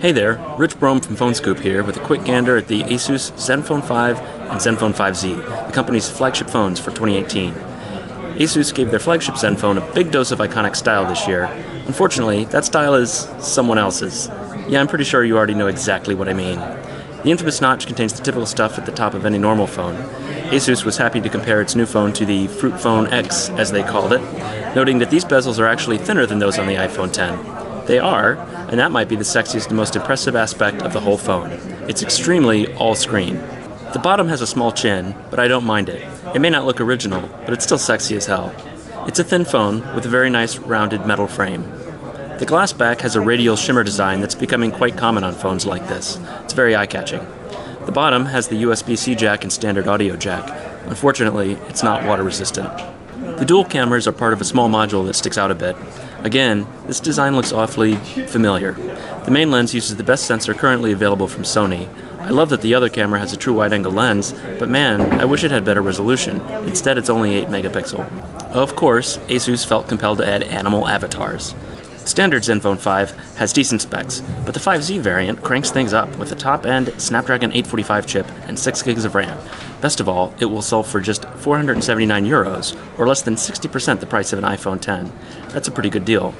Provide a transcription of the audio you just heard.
Hey there, Rich Brome from Phone Scoop here with a quick gander at the Asus ZenFone 5 and ZenFone 5Z, the company's flagship phones for 2018. Asus gave their flagship ZenFone a big dose of iconic style this year. Unfortunately, that style is someone else's. Yeah, I'm pretty sure you already know exactly what I mean. The infamous notch contains the typical stuff at the top of any normal phone. Asus was happy to compare its new phone to the Fruit Phone X, as they called it, noting that these bezels are actually thinner than those on the iPhone X. They are, and that might be the sexiest and most impressive aspect of the whole phone. It's extremely all-screen. The bottom has a small chin, but I don't mind it. It may not look original, but it's still sexy as hell. It's a thin phone with a very nice rounded metal frame. The glass back has a radial shimmer design that's becoming quite common on phones like this. It's very eye-catching. The bottom has the USB-C jack and standard audio jack. Unfortunately, it's not water-resistant. The dual cameras are part of a small module that sticks out a bit. Again, this design looks awfully familiar. The main lens uses the best sensor currently available from Sony. I love that the other camera has a true wide-angle lens, but man, I wish it had better resolution. Instead, it's only 8 megapixel. Of course, Asus felt compelled to add animal avatars. Standard ZenFone 5 has decent specs, but the 5Z variant cranks things up with a top-end Snapdragon 845 chip and 6 gigs of RAM. Best of all, it will sell for just €479, or less than 60% the price of an iPhone X. That's a pretty good deal.